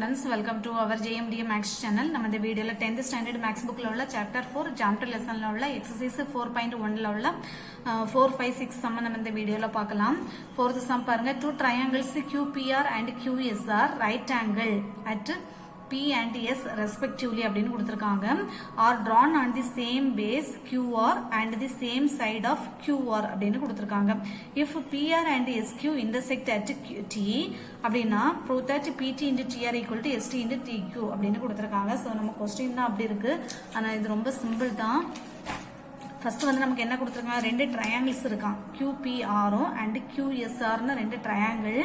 students, welcome to our JMDA Max channel. நம்ம இந்த வீடியோல 10th standard Max bookல உள்ள chapter 4 geometry lessonல உள்ள exercise 4.1ல உள்ள 4, 5, 6 sum நம்ம இந்த வீடியோல பார்க்கலாம். Fourth sum பாருங்க, two triangles QPR and QSR right angle at P and S respectively அப்படின்னு கொடுத்திருக்காங்க. are drawn on the same base QR and the same side of QR அப்படின்னு கொடுத்திருக்காங்க. if PR and SQ intersect at T அப்படின்னா prove that PT into TR equal to ST into TQ அப்படின்னு கொடுத்திருக்காங்க. So நம்ம question தான் அப்படி இருக்கு, ஆனால் இது ரொம்ப சிம்பிள் தான். ஃபர்ஸ்ட் வந்து நமக்கு என்ன கொடுத்துருக்காங்க, ரெண்டு ட்ரையாங்கிள்ஸ் இருக்கான், QPRம் அண்ட் QSRன்னு ரெண்டு ட்ரையாங்கிள்.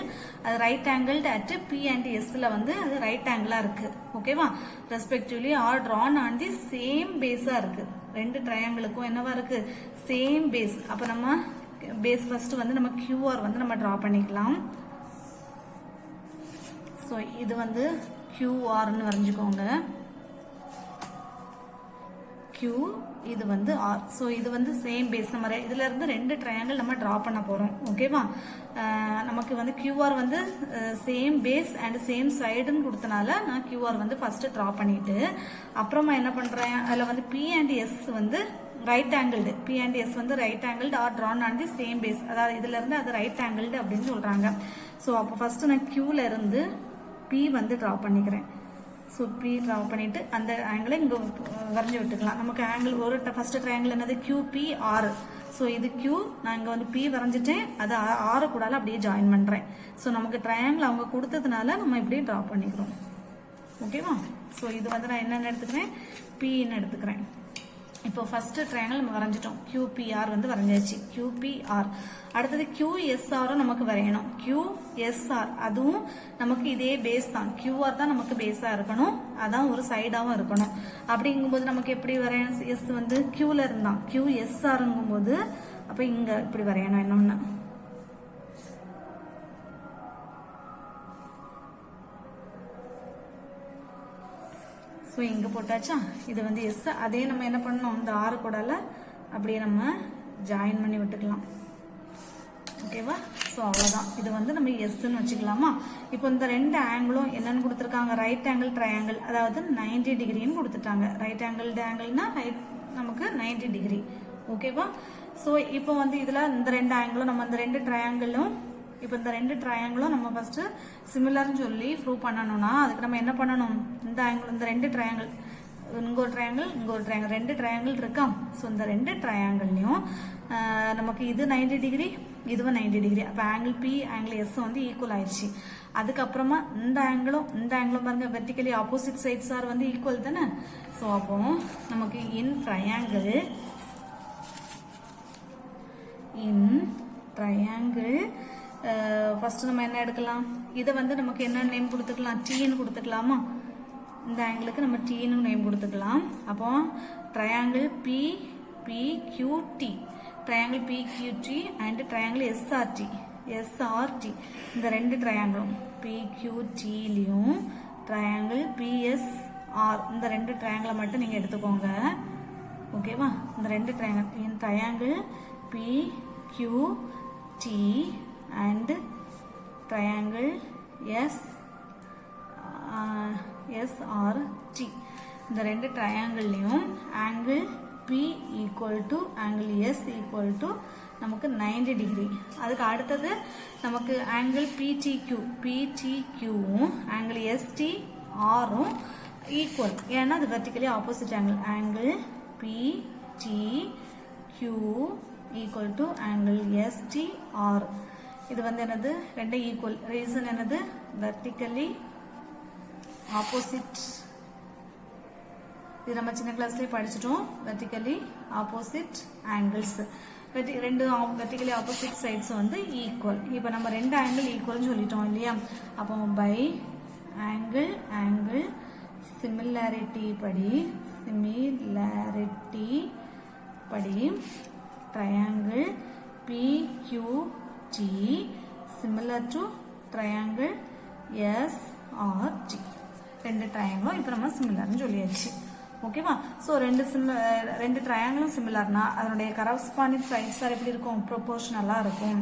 அது right angle at P and Sல வந்து அது ரைட் ஆங்கிளா இருக்கு. ஓகேவா, respectively are drawn on the same பேஸா இருக்கு. ரெண்டு ட்ரையாங்கிளுக்கும் என்னவா இருக்கு, சேம் பேஸ். அப்ப நம்ம பேஸ் ஃபர்ஸ்ட் வந்து நம்ம QR வந்து நம்ம டிரா பண்ணிக்கலாம். ஸோ இது வந்து QRன்னு வரைஞ்சுக்கோங்க. Q இது வந்து R. ஸோ இது வந்து சேம் பேஸ். நம்ம இதுல இருந்து ரெண்டு ட்ரையாங்கிள் நம்ம டிரா பண்ண போறோம். ஓகேவா, நமக்கு வந்து QR வந்து சேம் பேஸ் அண்ட் சேம் சைடுன்னு கொடுத்தனால நான் QR வந்து ஃபர்ஸ்ட் டிரா பண்ணிட்டு அப்புறமா என்ன பண்றேன், அதுல வந்து P அண்ட் S வந்து right angled, P and S வந்து right angled are drawn on the same base. அதாவது இதுல இருந்து அது ரைட் ஆங்கிள்டு அப்படின்னு சொல்றாங்க. ஸோ அப்போ ஃபர்ஸ்ட் நான் Qல இருந்து P வந்து டிரா பண்ணிக்கிறேன். ஸோ P ட்ரா பண்ணிட்டு அந்த ஆங்கிளை இங்கே வரைஞ்சி விட்டுக்கலாம். நமக்கு ஆங்கிள் ஒரு ஃபர்ஸ்ட் ட்ரையாங்கிள் என்னது, QPR. ஸோ இது Q, நான் இங்கே வந்து P வரைஞ்சிட்டேன், அது R கூடால அப்படியே ஜாயின் பண்ணுறேன். ஸோ நமக்கு ட்ரையாங்கிள் அவங்க கொடுத்ததுனால நம்ம இப்படியே ட்ரா பண்ணிக்கிறோம். ஓகேவா, ஸோ இது வந்து நான் என்னென்னு எடுத்துக்கிறேன், Pன்னு எடுத்துக்கிறேன். இப்போ ஃபர்ஸ்ட் ட்ரையாங்கிள் நம்ம வரைஞ்சிட்டோம், QPR வந்து வரைஞ்சாச்சு, QPR. அடுத்தது QSRம் நமக்கு வரையணும், QSR. அதுவும் நமக்கு இதே பேஸ் தான், QR தான் நமக்கு பேஸா இருக்கணும், அதான் ஒரு சைடாவும் இருக்கணும். அப்படிங்கும்போது நமக்கு எப்படி வரையணும், S வந்து Qல இருந்தான், QSRங்கும் போது அப்ப இங்க இப்படி வரையணும். என்னொன்னு, ஸோ இங்கே போட்டாச்சா, இது வந்து எஸ். அதே நம்ம என்ன பண்ணணும், இந்த ஆறு கூடால அப்படியே நம்ம ஜாயின் பண்ணி விட்டுக்கலாம். ஓகேவா, ஸோ அவ்வளோதான். இது வந்து நம்ம எஸ்ன்னு வச்சுக்கலாமா. இப்போ இந்த ரெண்டு ஆங்கிளும் என்னன்னு கொடுத்துருக்காங்க, ரைட் ஆங்கிள் ட்ரையாங்கிள், அதாவது 90 டிகிரின்னு கொடுத்துட்டாங்க. ரைட் ஆங்கிள்னா ரைட் நமக்கு 90 டிகிரி. ஓகேவா, ஸோ இப்போ வந்து இதில் இந்த ரெண்டு ஆங்கிளும் நம்ம இந்த ரெண்டு ட்ரையாங்கிளும் இப்போ இந்த ரெண்டு ட்ரையாங்கிளும் நம்ம ஃபர்ஸ்ட் சிமிலர்னு சொல்லி ப்ரூவ் பண்ணணும்னா அதுக்கு நம்ம என்ன பண்ணணும், இந்த ஆங்கிள் இந்த ரெண்டு ட்ரையாங்கிள், இங்க ஒரு ட்ரையாங்கிள் இங்க ஒரு ட்ரையாங்கிள், ரெண்டு ட்ரையாங்கிள் இருக்கா. ஸோ இந்த ரெண்டு ட்ரையாங்கிள்லையும் நமக்கு இது 90 டிகிரி, இதுவும் 90 டிகிரி. அப்போ ஆங்கிள் P ஆங்கிள் S வந்து ஈக்குவல் ஆயிடுச்சு. அதுக்கப்புறமா இந்த ஆங்கிளும் பாருங்க, வெர்டிகலி ஆப்போசிட் சைட்ஸ் ஆர் வந்து ஈக்குவல் தானே. ஸோ அப்போ நமக்கு இன் ட்ரையாங்கிள் ஃபர்ஸ்ட் நம்ம என்ன எடுக்கலாம், இதை வந்து நமக்கு என்ன நேம் கொடுத்துக்கலாம், Tன்னு கொடுத்துக்கலாமா. இந்த ஆங்கிளுக்கு நம்ம Tன்னு நேம் கொடுத்துக்கலாம். அப்போ triangle PQT, triangle PQT and triangle SRT. இந்த ரெண்டு ட்ரையாங்கிளும் PQTலையும் ட்ரையாங்கிள் PSR, இந்த ரெண்டு ட்ரையாங்கிளை மட்டும் நீங்க எடுத்துக்கோங்க. ஓகேவா, இந்த ரெண்டு triangle PQT and triangle SRT. இந்த ரெண்டு ட்ரையாங்கிள்லையும் angle P equal to angle S equal to நமக்கு 90 டிகிரி. அதுக்கு அடுத்தது நமக்கு ஆங்கிள் PTQவும் ஆங்கிள் STRம் ஈக்குவல், ஏன்னா அது vertically opposite angle. Angle PTQ equal to angle STR. இது வந்து என்னது, ரெண்டு ஈக்குவல். ரீசன் என்னது, வெர்டிகலி ஆப்போசிட். இது நம்ம சின்ன கிளாஸ்லயே படிச்சிட்டோம், வெர்டிகலி ஆப்போசிட் ஆங்கிள்ஸ். ரெண்டு வெர்டிகலி ஆப்போசிட் சைட்ஸ் வந்து ஈக்குவல். இப்போ நம்ம ரெண்டு ஆங்கிள் ஈக்குவல்னு சொல்லிட்டோம் இல்லையா. அப்போ பை ஆங்கிள் சிமிலாரிட்டி படி triangle PQT similar to triangle SRT. ரெண்டு ட்ரையாங்கிளும் இப்போ நம்ம சிமிலர்னு சொல்லியாச்சு. ஓகேவா, ஸோ ரெண்டு ட்ரையாங்கிளும் சிமிலர்னா அதனுடைய கரஸ்பாண்டிங் சைட்ஸ் எப்படி இருக்கும், ப்ரொபோர்ஷனலாக இருக்கும்.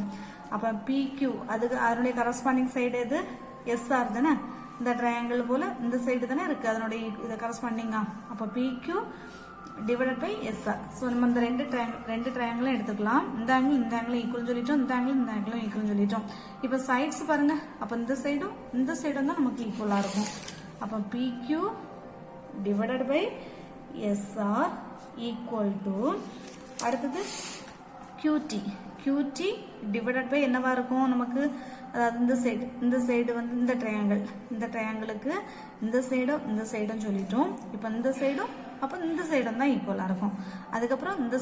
அப்போ PQ அதுக்கு அதனுடைய கரஸ்பாண்டிங் சைடு எது, SR தானே. இந்த ட்ரையாங்கிள் போல இந்த சைடு தானே இருக்கு அதனுடைய இதை கரஸ்பாண்டிங்கா. அப்போ PQ divided by SR. So நம்ம இந்த ரெண்டு ட்ரையாங்கிளும் எடுத்துக்கலாம். இந்த ஆங்கிளும் ஈக்குவல் சொல்லிட்டோம், இந்த ஆங்கிளும் ஈக்குவல் சொல்லிட்டோம். இப்போ சைட்ஸ் பாருங்க, அப்போ இந்த சைடும் தான் நமக்கு ஈக்குவலா இருக்கும். அப்போ PQ divided by SR equal to அடுத்தது QT டிவைடட் பை என்னவா இருக்கும் நமக்கு, அதாவது இந்த சைடு வந்து இந்த ட்ரையாங்கிளுக்கு இந்த சைடும் சொல்லிட்டோம். இப்போ இந்த சைடும் அப்போ இந்த சைடும் தான் ஈக்குவலா இருக்கும். அதுக்கப்புறம் இந்த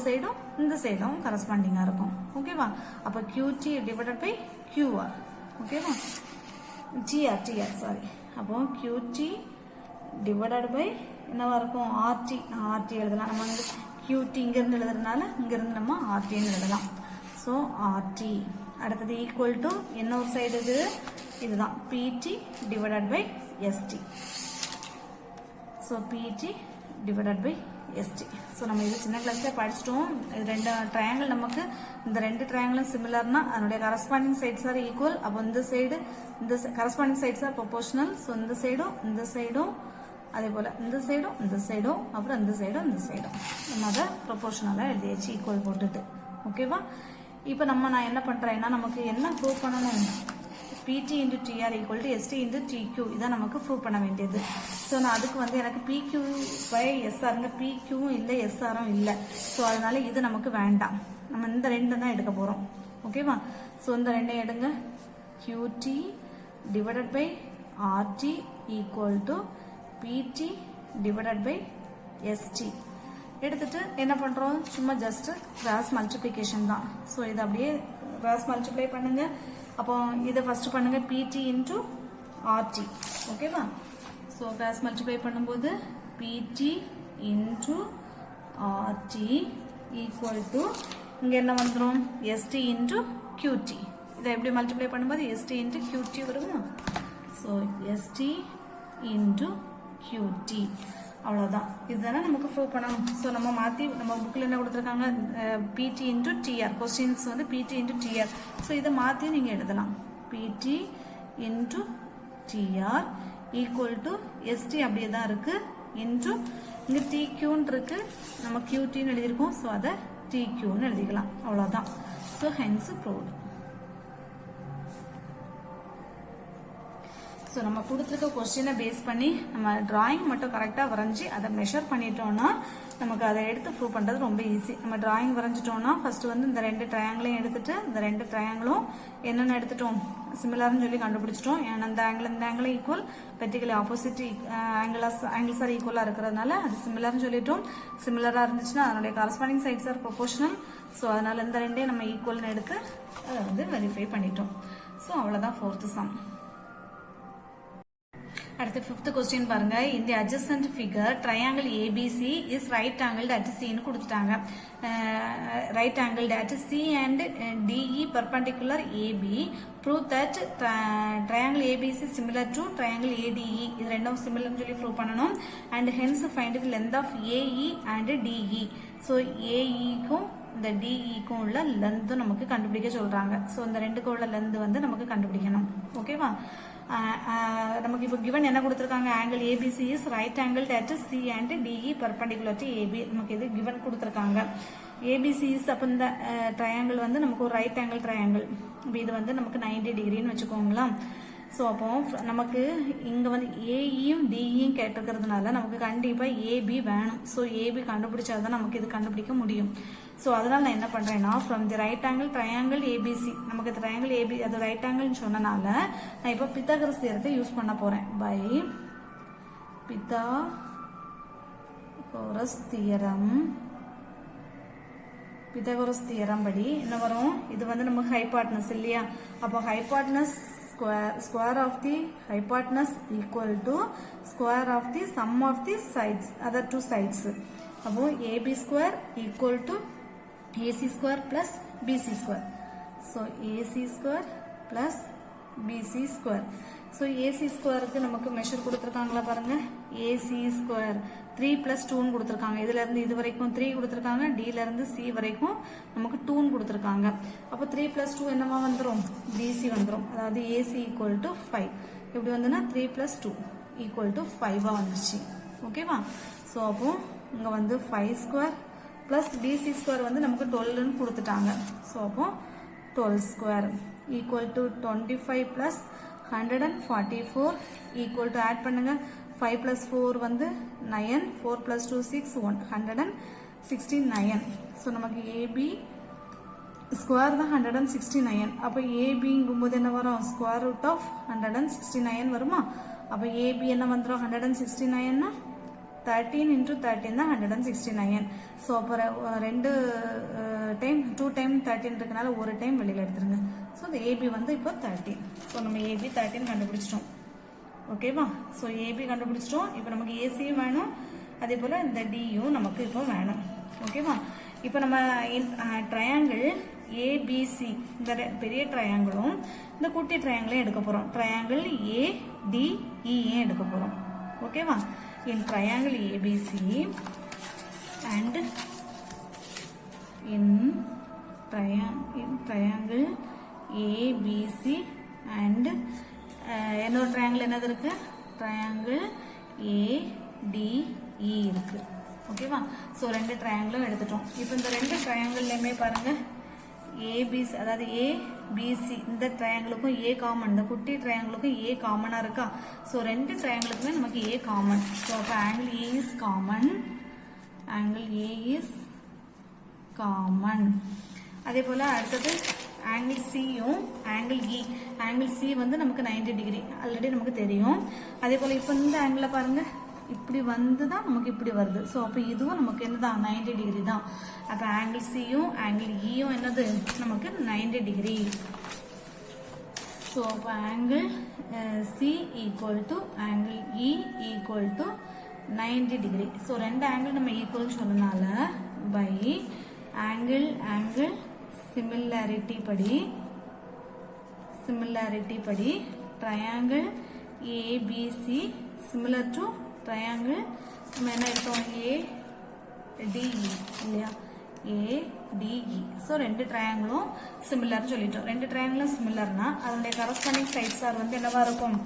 சைடும் கரஸ்பாண்டிங்கா இருக்கும். ஓகேவா. அப்போ QT டிவைடட் பை QR. ஓகேவா. TR sorry. அப்போ QT டிவைடட் பை என்னவா இருக்கும், RT எழுதலாம். நம்ம வந்து QT இங்கிருந்து எழுதுறதுனால இங்கிருந்து நம்ம RTன்னு எழுதலாம். So RT. அடுத்தது ஈக்குவல் டு என்ன ஒரு சைடு இதுதான் PT divided by ST. So PT divided by ST. So நம்ம இது சின்ன கிளாஸ்ல படிச்சிட்டோம். இது ரெண்டு ட்ரையாங்கிள், நமக்கு இந்த ரெண்டு ட்ரையாங்கிளும் சிமிலர்னா அதனுடைய கரஸ்பாண்டிங் சைட்ஸ் ஆர் ஈக்குவல். அப்போ இந்த சைடு இந்த corresponding sides are proportional. So இந்த சைடும் அதே போல இந்த சைடும் அப்புறம் இந்த சைடும் நம்ம அதை ப்ரொபோர்ஷனலாக எழுதியாச்சு ஈக்குவல் போட்டுட்டு. ஓகேவா. இப்போ நான் என்ன பண்றேன்னா நமக்கு என்ன ப்ரூவ் பண்ணணும், PT into TR equal to ST into TQ இதான் நமக்கு ப்ரூவ் பண்ண வேண்டியது. ஸோ நான் அதுக்கு வந்து எனக்கு PQ by SRங்க PQவும் இல்லை SRம் இல்லை. ஸோ அதனால இது நமக்கு வேண்டாம். நம்ம இந்த ரெண்டு தான் எடுக்க போறோம். ஓகேவா. ஸோ இந்த ரெண்டையும் எடுங்க. QT divided by RT equal to PT divided by ST எடுத்துட்டு என்ன பண்றோம், சும்மா ஜஸ்ட் கிராஸ் மல்டிப்ளிகேஷன் தான். ஸோ இதை அப்படியே கிராஸ் மல்டிப்ளை பண்ணுங்க. அப்போ இதை ஃபர்ஸ்ட் பண்ணுங்க PT into RT. ஓகேவா. ஸோ கிராஸ் மல்டிப்ளை பண்ணும்போது PT into RT equal to இங்க என்ன வந்துடும் ST into QT. இதை எப்படி மல்டிப்ளை பண்ணும்போது ST into QT வருமா. ஸோ ST into QT அவ்வளோதான். இதுதானே நமக்கு ப்ரூவ் பண்ணணும். ஸோ நம்ம மாற்றி நம்ம புக்கில் என்ன கொடுத்துருக்காங்க, PT into TR. கொஸ்டின்ஸ் வந்து PT into TR. ஸோ இதை மாற்றி நீங்கள் எழுதலாம். PT into TR equal to ST அப்படியே தான் இருக்கு இன்ட்டு இங்கே TQன்னு இருக்கு, நம்ம QTன்னு எழுதியிருக்கோம். ஸோ அதை TQன்னு எழுதிக்கலாம். அவ்வளோதான். So hence proved. ஸோ நம்ம கொடுத்துருக்க கொஸ்டினை பேஸ் பண்ணி நம்ம டிராயிங் மட்டும் கரெக்டாக வரைஞ்சி அதை மெஷர் பண்ணிட்டோம்னா நமக்கு அதை எடுத்து ப்ரூவ் பண்ணுறது ரொம்ப ஈஸி. நம்ம டிராயிங் வரைஞ்சிட்டோம்னா ஃபர்ஸ்ட் வந்து இந்த ரெண்டு ட்ரையாங்கிளையும் எடுத்துட்டு இந்த ரெண்டு ட்ரையாங்கிளும் என்னென்ன எடுத்துட்டோம் சிமிலர்னு சொல்லி கண்டுபிடிச்சிட்டோம். ஏன்னா இந்த ஆங்கிளும் equal, vertically opposite angles are ஈக்குவலாக இருக்கிறதுனால அது சிமிலர்னு சொல்லிட்டோம். சிமிலராக இருந்துச்சுன்னா அதனுடைய corresponding sides are proportional. So அதனால இந்த ரெண்டையும் நம்ம ஈக்குவல்னு எடுத்து அதை வந்து வெரிஃபை பண்ணிட்டோம். ஸோ அவ்வளோதான் ஃபோர்த்து சம். அடுத்து ஃபிஃப்த் கொஸ்டின் பாருங்க. இந்த adjacent figure triangle ABC is right angled at C ன்னு கொடுத்துட்டாங்க. right angled at C and DE perpendicular AB. Prove that triangle ABC is similar to triangle ADE. இது ரெண்டும் similar சொல்லி prove பண்ணணும். And hence find the length of AE and DE. So AE-க்கும் இந்த DE-க்கும் உள்ள length நமக்கு கண்டுபிடிக்க சொல்றாங்க. ஸோ இந்த ரெண்டுக்கும் உள்ள லென்த் வந்து நமக்கு கண்டுபிடிக்கணும். ஓகேவா. நமக்கு இப்போ given என்ன கொடுத்துருக்காங்க, angle ABC is right angled at C and DE perpendicular to AB. நமக்கு இது given கொடுத்துருக்காங்க. ABC is அப்போ இந்த ட்ரையாங்கிள் வந்து நமக்கு ஒரு ரைட் ஆங்கிள் ட்ரையாங்கிள். இது வந்து நமக்கு 90 டிகிரின்னு வச்சுக்கோங்களா. ஸோ அப்போ நமக்கு இங்கே வந்து ஏஇயும் டிஇயும் கேட்டிருக்கிறதுனால நமக்கு கண்டிப்பாக ஏபி வேணும். ஸோ ஏபி கண்டுபிடிச்சாதான் நமக்கு இது கண்டுபிடிக்க முடியும். ஸோ அதனால் நான் என்ன பண்ணுறேன்னா from the right angle triangle ABC, நமக்கு ட்ரையாங்கிள் ஏபி அது ரைட் ஆங்கிள்னு சொன்னனால நான் இப்போ பித்தாகரஸ் தியரத்தை யூஸ் பண்ண போகிறேன். பை பித்தாகரஸ் தியரம் படி என்ன வரும், இது வந்து நமக்கு ஹைபாட்னஸ் இல்லையா. அப்போ hypotenuse square of the hypotenuse equal to square of the sum of the sides, other two sides. அப்போ AB square equal to AC square plus BC square. So AC square plus BC square. So AC squareக்கு நமக்கு measure கொடுத்துருக்காங்களா பாருங்க. AC square 3 plus 2 கொடுத்துருக்காங்க. இதுல இருந்து இது வரைக்கும் 3 கொடுத்துருக்காங்க, Dல இருந்து C வரைக்கும் நமக்கு 2 கொடுத்துருக்காங்க. அப்போ 3 plus 2 என்னவா வந்துடும், BC வந்துடும். அதாவது AC equal to 5. இப்படி வந்துன்னா 3 plus 2 equal to 5 வந்துருச்சு ஓகேவா ஸோ அப்போ இங்கே வந்து 5 ஸ்கொயர் ப்ளஸ் பிசி ஸ்கொயர் வந்து நமக்கு 12ன்னு கொடுத்துட்டாங்க ஸோ அப்போ 12 square equal to 25 plus 144 equal to add பண்ணுங்க 5 plus 4 வந்து 9 4 plus 2 6 169 ஸோ நமக்கு ஏபி ஸ்கொயர் தான் 169 அப்போ ஏபிங்கும்போது என்ன வரும் ஸ்கொயர் ரூட் ஆஃப் 169 வருமா அப்போ ஏபி என்ன வந்துடும் 169னா 13 into 13 தான் 169 ஸோ அப்போ ரெண்டு டைம் 2 டைம் 13 இருக்கனால ஒரு டைம் வெளியில் எடுத்துருங்க ஸோ இந்த ஏபி வந்து இப்போ 13 ஸோ நம்ம ஏபி 13 கண்டுபிடிச்சிட்டோம் ஓகேவா ஸோ ஏபி கண்டுபிடிச்சிட்டோம் இப்போ நமக்கு ஏசியும் வேணும் அதே போல் இந்த டியும் நமக்கு இப்போ வேணும் ஓகேவா இப்போ நம்ம ட்ரையாங்கிள் ஏபிசி இந்த பெரிய ட்ரையாங்கிளும் இந்த குட்டி ட்ரையாங்கிளையும் எடுக்க போகிறோம் ட்ரையாங்கிள் ஏடிஇ எடுக்க போகிறோம் ஓகேவா in triangle ABC and in triangle ABC and இன்னொரு triangle என்னது இருக்கு triangle ADE இருக்கு ஓகேவா ஸோ ரெண்டு ட்ரையாங்கிளும் எடுத்துட்டோம் இப்போ இந்த ரெண்டு ட்ரையாங்கிள்லையுமே பாருங்க ஏபிசி அதாவது ஏபிசி இந்த ட்ரையாங்கிளுக்கும் ஏ காமன் இந்த குட்டி ட்ரையாங்கிளுக்கும் ஏ காமனாக இருக்கா ஸோ ரெண்டு ட்ரையாங்கிளுக்குமே நமக்கு ஏ காமன் ஸோ அப்போ angle A is common angle A is common அதே போல் அடுத்தது ஆங்கிள் சியும் ஆங்கிள் சி வந்து நமக்கு 90 டிகிரி ஆல்ரெடி நமக்கு தெரியும் அதே போல் இப்போ இந்த ஆங்கிளில் பாருங்க இப்படி வந்து தான் நமக்கு இப்படி வருது ஸோ அப்போ இதுவும் நமக்கு என்னதான் 90 டிகிரி தான் அப்போ ஆங்கிள் சியும் ஆங்கிள் இயும் என்னது நமக்கு 90 டிகிரி ஸோ அப்போ angle C equal to angle E equal to 90 degree so ரெண்டு ஆங்கிள் நம்ம ஈக்குவல் சொன்னனால பை ஆங்கிள் சிமிலாரிட்டி படி triangle ABC similar to triangle நம்ம என்ன எடுத்தோம் ஏடிஇ இல்லையா ஏடிஇ ஸோ ரெண்டு ட்ரையாங்கிளும் சிமிலர்னு சொல்லிட்டோம் ரெண்டு ட்ரையாங்கிளும் சிமிலர்னா அதனுடைய கரஸ்பாண்டிங் சைட்ஸ் ஆர் வந்து என்னவா இருக்கும்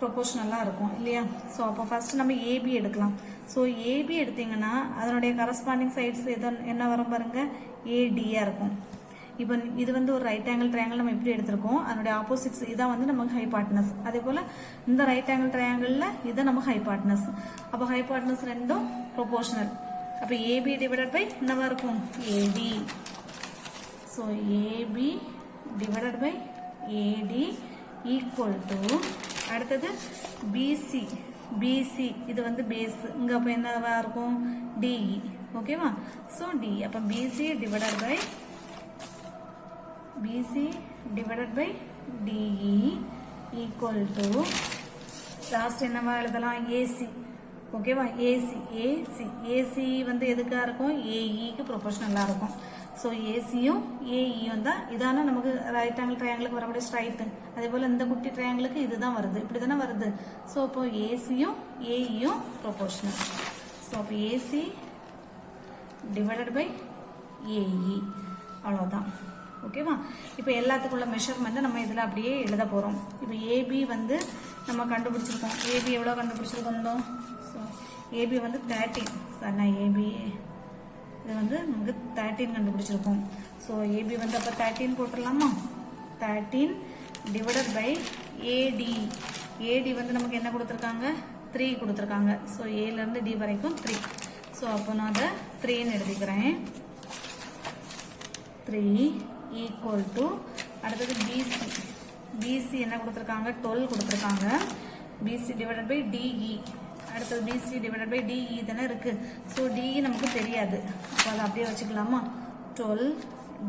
ப்ரொபோஷனலாக இருக்கும் இல்லையா ஸோ அப்போ ஃபர்ஸ்ட் நம்ம ஏபி எடுக்கலாம் ஸோ ஏபி எடுத்தீங்கன்னா அதனுடைய கரஸ்பாண்டிங் சைட்ஸ் என்ன வரும் பாருங்க ஏடியாக இருக்கும் இப்போ இது வந்து ஒரு ரைட் ஆங்கிள் ட்ரையாங்கிள் நம்ம எப்படி எடுத்திருக்கோம் அதனுடைய ஆப்போசிட்ஸ் இதான் வந்து நமக்கு ஹைபார்ட்னஸ் அதே போல் இந்த ரைட் ஆங்கிள் ட்ரையாங்கிளில் இதான் நமக்கு ஹைபார்ட்னஸ் அப்போ ஹைபார்ட்னஸ் ரெண்டும் ப்ரொபோஷனல் அப்போ ஏபி டிவைடட் பை என்னவா இருக்கும் AD so AB divided by AD equal to அடுத்தது பிசி இது வந்து பேஸ் இங்கே அப்போ என்னவா இருக்கும் டிஇ ஓகேவா ஸோ டி அப்போ BC divided by DE equal to last என்னவா எழுதலாம் AC ஓகேவா AC வந்து எதுக்கா இருக்கும் AEக்கு ப்ரொபோஷனலாக இருக்கும் ஸோ ஏசியும் ஏஇயும் தான் இதான நமக்கு ரைட் ஆங்கிள் ட்ரையாங்கிளுக்கு வரக்கூடிய ஸ்ட்ரைட்டு அதே போல் இந்த குட்டி ட்ரையாங்கிளுக்கு இதுதான் வருது இப்படி தானே வருது ஸோ அப்போ ஏசியும் ஏஇயும் ப்ரொபோஷனல் ஸோ அப்போ ஏசி டிவைடட் பை ஏஇ அவ்வளோதான் ஓகேவா இப்போ எல்லாத்துக்குள்ள மெஷர்மெண்ட்டை நம்ம இதில் அப்படியே எழுத போகிறோம் இப்போ ஏபி வந்து நம்ம கண்டுபிடிச்சிருக்கோம் ஏபி எவ்வளோ கண்டுபிடிச்சிருக்கோம் ஸோ ஏபி வந்து 13 சார் நான் ஏபி இது வந்து நமக்கு 13 கண்டுபிடிச்சிருக்கோம் ஸோ ஏபி வந்து அப்போ 13 போட்டுடலாமா 13 டிவைடட் பை ஏடி வந்து நமக்கு என்ன கொடுத்துருக்காங்க 3 கொடுத்துருக்காங்க ஸோ ஏலேருந்து டி வரைக்கும் 3 ஸோ அப்போ நான் அதை 3ன்னு எழுதிக்கிறேன் 3 ஈக்குவல் டு அடுத்தது பிசி என்ன கொடுத்துருக்காங்க 12 கொடுத்துருக்காங்க பிசி டிவைடட் பை டிஇ அடுத்தது பிசி டிவைடட் பை டிஇ தானே இருக்கு ஸோ டிஇ நமக்கு தெரியாது அப்போ அதை அப்படியே வச்சுக்கலாமா 12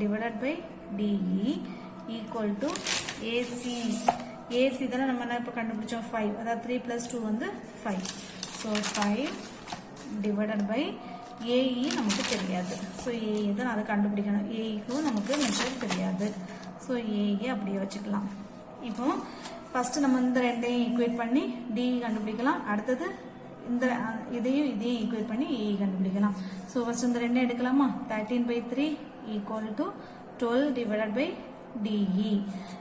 divided by DE equal to AC தானே நம்ம என்ன இப்போ கண்டுபிடிச்சோம் 5 அதாவது 3 + 2 வந்து 5 ஸோ 5 டிவைடட் பை ஏஇ நமக்கு தெரியாது ஸோ ஏஇ தான் அதை கண்டுபிடிக்கணும் ஏஇக்கும் நமக்கு மெஷர் தெரியாது ஸோ ஏஇ அப்படியே வச்சுக்கலாம் இப்போ ஃபர்ஸ்ட் நம்ம இந்த ரெண்டையும் ஈக்குவேட் பண்ணி டிஇ கண்டுபிடிக்கலாம் அடுத்தது இந்த இதையும் ஈக்குவேட் பண்ணி ஏஇ கண்டுபிடிக்கலாம் ஸோ ஃபர்ஸ்ட் இந்த ரெண்டையும் எடுக்கலாமா 13/3 equal to 12 divided by DE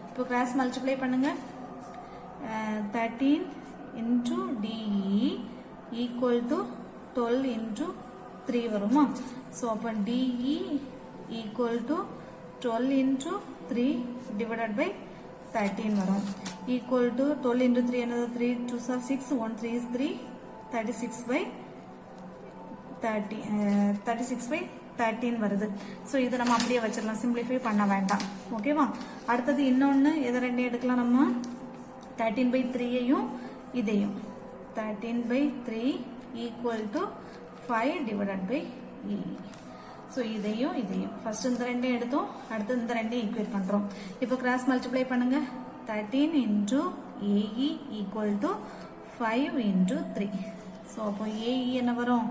இப்போ கிராஸ் மல்டிப்ளை பண்ணுங்க 13 into DE equal to 12 into 3 வருமா. ஸோ அப்போ DE equal to 12 into 3 divided by 13 வரும். equal to 12 into 3 another 3 2s are 6 1 3 is 3 36 by 36 by 13 வருது. ஸோ இது நம்ம அப்படியே வச்சிடலாம், சிம்பிளிஃபை பண்ண வேண்டாம். ஓகேவா. அடுத்தது இன்னொன்று எதை ரெண்டையும் எடுக்கலாம் நம்ம, 13 by 3ஐயும் இதையும். 13 by 3 equal to 5 divided by E. So இதையும் ஃபர்ஸ்ட் இந்த ரெண்டையும் எடுத்தோம், அடுத்து இந்த ரெண்டையும் ஈக்குவேட் பண்ணுறோம். இப்போ கிராஸ் மல்டிப்ளை பண்ணுங்க. 13 into AE equal to 5 into 3. So அப்போ AE என்ன வரும்,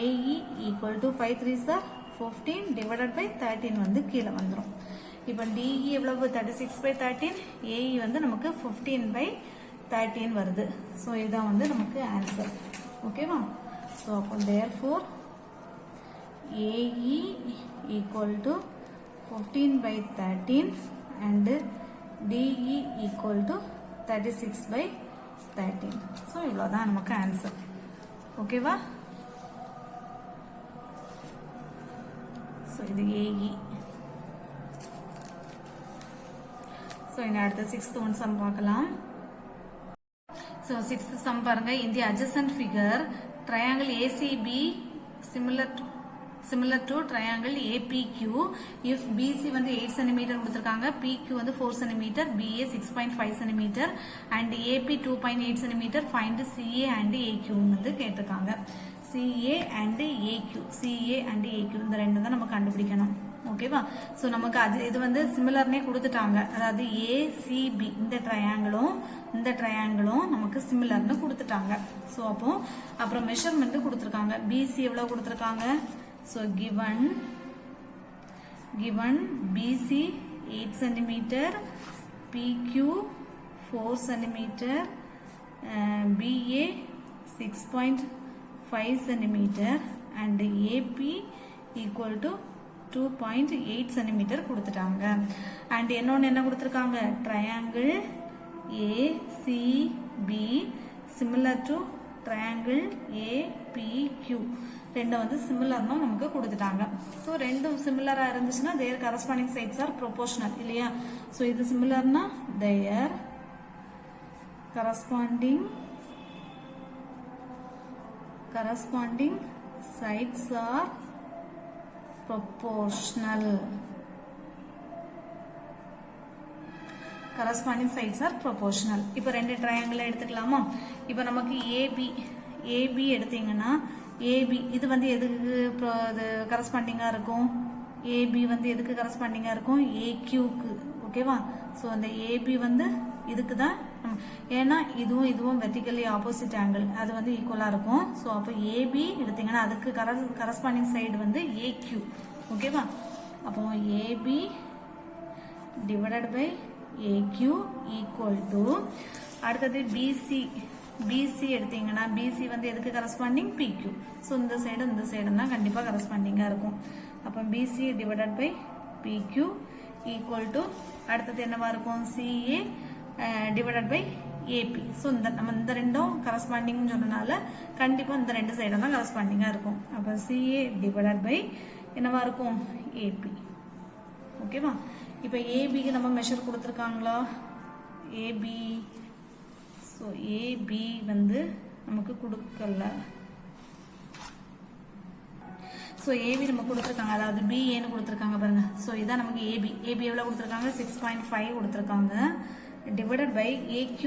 AE equal to 5 3s are 15 divided by 13 வந்து கீழே வந்துடும். இப்போ DE எவ்வளவு 36 by 13, AE வந்து நமக்கு 15 by 13 வருது. ஸோ இதுதான் வந்து நமக்கு ஆன்சர். ஓகேவா. ஸோ அப்போ therefore AE equal to 15 by 13 and DE equal to 36 by 13. So இவ்வளோதான் நமக்கு ஆன்சர். ஓகேவா. ஸோ இது AE. ஸோ இனி அடுத்த 6th ஒன் சம் பார்க்கலாம். ஸோ 6th சம் பாருங்க. in the adjacent figure triangle ACB similar to triangle APQ if BC வந்து 8 cm கொடுத்திருக்காங்க, PQ வந்து 4 cm, BA 6.5 cm and AP 2.8 cm, find CA and AQ வந்து கேட்டிருக்காங்க. CA and AQ இந்த ரெண்டு தான் நம்ம கண்டுபிடிக்கணும். ஓகேவா. ஸோ நமக்கு அது இது வந்து சிமிலர்னே கொடுத்துட்டாங்க, அதாவது ACB இந்த ட்ரையாங்கிளும் நமக்கு சிமிலர்னு கொடுத்துட்டாங்க. ஸோ அப்போ அப்புறம் மெஷர்மெண்ட் கொடுத்துருக்காங்க. BC எவ்வளவு கொடுத்துருக்காங்க. So given BC 8 cm, PQ 4 cm, BA 6.5 cm and AP equal to 2.8 cm கொடுத்துட்டாங்க. அண்ட் இன்னொன்று என்ன கொடுத்துருக்காங்க, triangle ACB similar to triangle APQ ரெண்டும் வந்து சிமிலர்னு நமக்கு கொடுத்துட்டாங்க. ஸோ ரெண்டும் சிமிலரா இருந்துச்சுன்னா தேர் கரஸ்பாண்டிங் சைட்ஸ் ஆர் ப்ரொபோர்ஷனல் இல்லையா. ஸோ இது சிமிலர்னா தேர் corresponding sides are proportional. Corresponding sides are proportional. இப்போ ரெண்டு ட்ரையாங்கிள் எடுத்துக்கலாமா. இப்போ நமக்கு AB எடுத்தீங்கன்னா AB இது வந்து எதுக்கு கரஸ்பாண்டிங்கா இருக்கும், AB வந்து எதுக்கு கரஸ்பாண்டிங்கா இருக்கும், AQக்கு. ஓகேவா. ஸோ அந்த AB வந்து இதுக்கு தான், ஏன்னா இதுவும் வெர்டிகலி ஆப்போசிட் ஆங்கிள், அது வந்து ஈக்குவலா இருக்கும். ஸோ அப்போ AB எடுத்தீங்கன்னா அதுக்கு கரஸ்பாண்டிங் சைடு வந்து AQ. ஓகேவா. அப்போ AB divided by AQ equal to, அடுத்தது BC எடுத்தீங்கன்னா BC வந்து எதுக்கு கரஸ்பாண்டிங், PQ. ஸோ இந்த சைடு தான் கண்டிப்பாக கரஸ்பாண்டிங்காக இருக்கும். அப்போ BC divided by PQ equal to, அடுத்தது என்னவா இருக்கும், CA divided by AP. So நம்ம இந்த ரெண்டும் கரஸ்பாண்டிங்னு சொன்னனால கண்டிப்பாக இந்த ரெண்டு சைடும் தான் கரஸ்பாண்டிங்காக இருக்கும். அப்போ CA டிவைடட் பை என்னவா இருக்கும், AP. ஓகேவா. இப்போ ஏபிக்கு நம்ம மெஷர் கொடுத்துருக்காங்களா, AB. ஸோ AB வந்து நமக்கு கொடுக்கல. ஸோ AB நம்ம கொடுத்துருக்காங்க, அதாவது BAன்னு கொடுத்துருக்காங்க பாருங்க. ஸோ இதான் நமக்கு AB எவ்வளோ கொடுத்துருக்காங்க, 6.5 கொடுத்துருக்காங்க. டிவைடட் பை AQ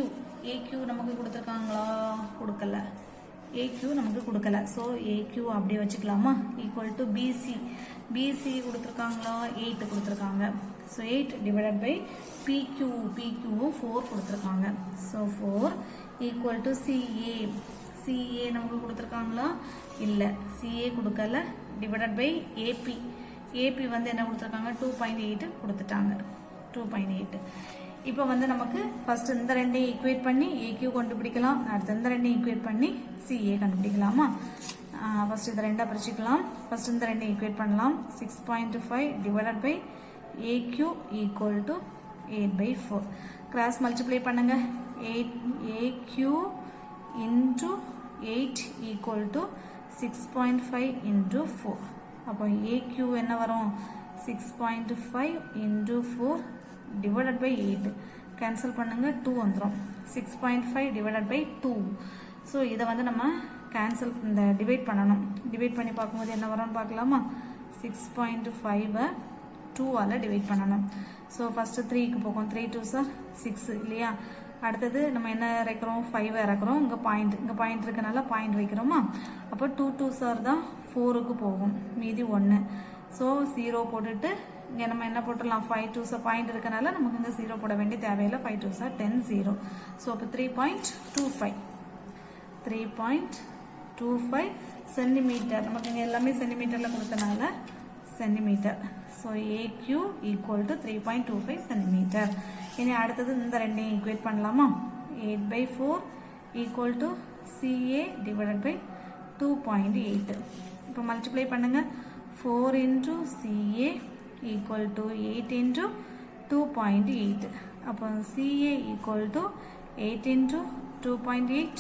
நமக்கு கொடுத்துருக்காங்களா, கொடுக்கல. AQ நமக்கு கொடுக்கல. ஸோ AQ அப்படியே வச்சுக்கலாமா. ஈக்குவல் டு BC கொடுத்துருக்காங்களா, 8 கொடுத்துருக்காங்க. ஸோ 8 டிவைடட் பை PQவும் 4 கொடுத்துருக்காங்க. ஸோ 4 ஈக்குவல் டு CA நமக்கு கொடுத்துருக்காங்களா, இல்லை, CA கொடுக்கல. டிவைடட் பை AP வந்து என்ன கொடுத்துருக்காங்க, 2.8 கொடுத்துட்டாங்க. 2.8. இப்போ வந்து நமக்கு ஃபர்ஸ்ட் இந்த ரெண்டையும் ஈக்குவேட் பண்ணி AQ கண்டுபிடிக்கலாம், அடுத்து இந்த ரெண்டையும் ஈக்குவேட் பண்ணி CA கண்டுபிடிக்கலாமா. ஃபர்ஸ்ட் இதை ரெண்டா பிரிச்சுக்கலாம். ஃபர்ஸ்ட் இந்த ரெண்டையும் ஈக்குவேட் பண்ணலாம். 6.5 divided by AQ equal to 8/4. Cross multiply பண்ணுங்க. AQ into 8 equal to 6.5 into 4. அப்போ AQ என்ன வரும் 6.5 into 4 divided by 8. கேன்சல் பண்ணுங்க 2 வந்துரும். 6.5 divided by 2. ஸோ இதை வந்து நம்ம கேன்சல் இந்த டிவைட் பண்ணணும். டிவைட் பண்ணி பார்க்கும்போது என்ன வரும்னு பார்க்கலாமா? 6.5 2ஆல் டிவைட் பண்ணணும். ஸோ ஃபஸ்ட்டு 3க்கு போகும். 3 2s are 6 இல்லையா? அடுத்தது நம்ம என்ன இறக்குறோம்? 5 இறக்குறோம். இங்கே பாயிண்ட் இருக்கனால பாயிண்ட் வைக்கிறோமா? அப்போ 2 2s are தான் 4க்கு போகும். மீதி 1. ஸோ 0 போட்டுட்டு இங்கே நம்ம என்ன போட்டுடலாம்? 5 2s பாயிண்ட் இருக்கனால நமக்கு இங்கே 0 போட வேண்டிய தேவையில்லை. 5 2s 10 0. ஸோ அப்போ 3.25 சென்டிமீட்டர். நமக்கு இங்கே எல்லாமே சென்டிமீட்டரில் கொடுத்தனால centimetre. So AQ equal to 3.25 centimetre. இனி அடுத்தது இந்த ரெண்டையும் ஈக்குவேட் பண்ணலாமா? 8/4 equal to CA divided by 2.8. இப்போ மல்டிப்ளை பண்ணுங்க. 4 into CA equal to 8 into 2.8. அப்போ CA equal to 8 into 2.8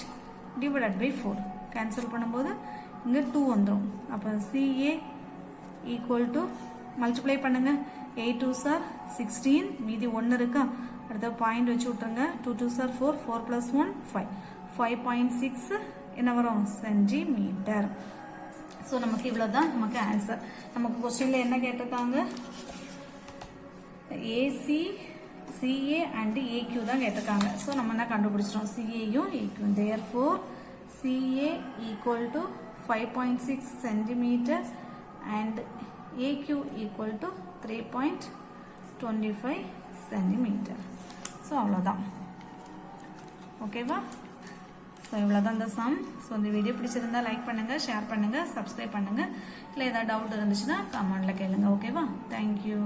divided by 4. Cancel பண்ணும்போது இங்கே 2 வந்துடும். அப்போ CA ஈக்குவல் டு மல்டிப்ளை பண்ணுங்க. 8 2s are 16. மீதி 1 இருக்கா? அடுத்த பாயிண்ட் வச்சு விட்டுருங்க. 2 2s are 4. 4 plus 1 5. 5.6 என்ன வரும்? சென்டிமீட்டர். ஸோ நமக்கு இவ்வளோதான் நமக்கு ஆன்சர். நமக்கு கொஸ்டினில் என்ன கேட்டிருக்காங்க? CA and AQ தான் கேட்டிருக்காங்க. ஸோ நம்ம என்ன கண்டுபிடிச்சிட்டோம்? CAயும் AQ. Therefore CA equal to 5.6 centimeter and AQ equal to 3.25 centimeter. So அவ்வளோதான். ஓகேவா? ஸோ இவ்வளோதான் இந்த சம். ஸோ இந்த வீடியோ பிடிச்சிருந்தா லைக் பண்ணுங்கள், ஷேர் பண்ணுங்கள், சப்ஸ்கிரைப் பண்ணுங்கள். இல்லை ஏதாவது டவுட் இருந்துச்சுன்னா கமெண்டில் கேளுங்க. ஓகேவா? தேங்க்யூ.